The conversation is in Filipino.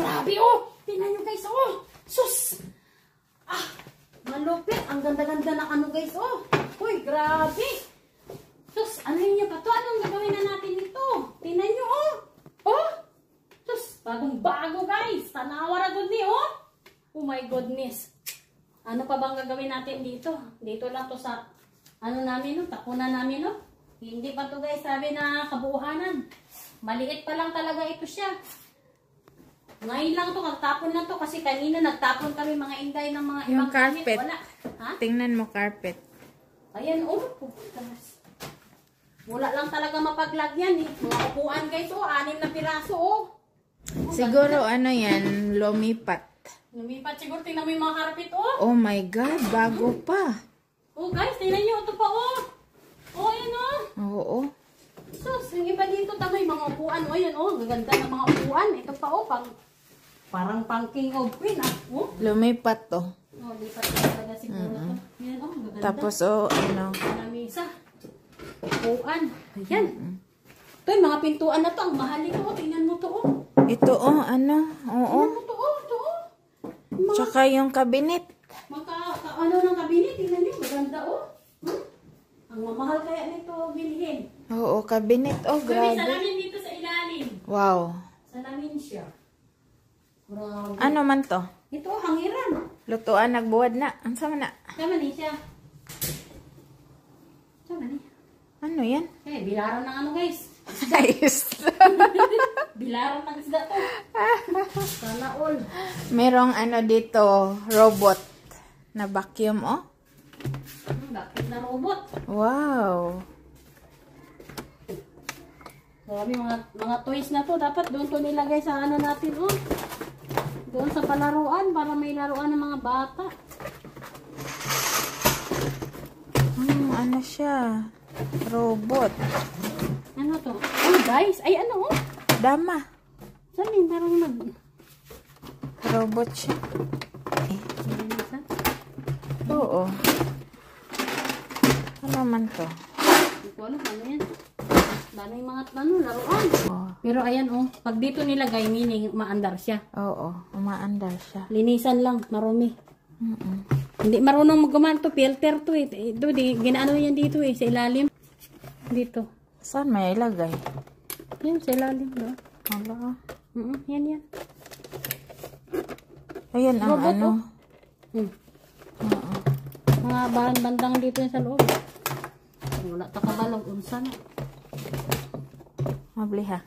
Grabe, oh! Tingnan nyo, guys, oh! Sus! Ah! Malupit. Ang ganda-ganda ng ano, guys, oh! Uy, grabe! Sus, ano yun pa to? Anong gagawin na natin ito? Tingnan nyo, oh! Oh! Sus, bagong-bago, guys! Tanawara good ni, oh! Oh my goodness! Ano pa bang gagawin natin dito? Dito lang to sa, ano namin, no? Takunan namin, no? Hindi pa to, guys, sabi na kabuuhanan. Maliit pa lang talaga ito siya. Ngayon lang to, nagtapon na to kasi kanina nagtapon kami mga inday ng mga yung ibang carpet. Wala. Ha? Tingnan mo carpet. Ayan, oh. Wala lang talaga mapaglagyan eh. Mga upuan, guys, oh. 6 na piraso, oh. Siguro ano yan, lumipat. Lumipat siguro. Tingnan mo yung mga carpet, oh. Oh my God, bago pa. Oh, guys, tingnan nyo. Ito pa, oh. Oh, ayan, oh. Oo. Sus, yung iba dito tamay mga upuan. O yan, oh, gaganda ng mga upuan. Ito pa, oh, parang pang king of queen, ah. Oh, Lumipat to. oh lipat na talaga siguro to. Yan, oh, gaganda. Tapos oh, ano. Lamisa. Upuan. Ayan. Ito, yung mga pintuan na to. Ang mahal ito, oh. Tingnan mo to, oh. Ito oh, ano. Oo. Tingnan mo to, oh. Ito, oh. Tsaka yung cabinet. Ano ng kabinet. Tingnan nyo, maganda, oh. Ang mamahal kaya nito bilhin. Oo, cabinet. Oh, May grabe. salamin dito sa ilalim. Wow. Salamin siya. Grabe. Ano man to? Ito, hangiran. Lutuan, nagbuwad na. Ang sama na. Sama ni siya. Sama ni. Ano yan? Eh, bilaran ng ano, guys. Ayos. Bilaran ng isda to. Sana all. Merong ano dito, robot na vacuum, oh. Bakit na robot? Wow. Sabi, mga toys na to. Dapat doon to nilagay sa ano natin, oh. Doon sa palaruan, para may laruan ng mga bata. Ano siya? Robot. Ano to? Oh, guys. Ay, ano, oh. Dama. Saan yung parang Robot siya. Eh. Oo. Ano man to? Hindi ko alam, ano yan? Dami yung mga laruan. Oh. Pero ayan, oh. Pag dito nilagay, meaning maandar siya. Oo. Umaandar siya. Linisan lang, marumi. Hindi marunong magawa to, filter to eh. Ito, ginaano yan dito eh, sa ilalim. Dito. Saan may ilagay? Yan, sa ilalim. No? Hala. Yan, yan. Ayan ang Robot, ano. oh. Oo. Mga bahan bandang dito sa loob. Wala takabalog, unsa na. Mabli ha.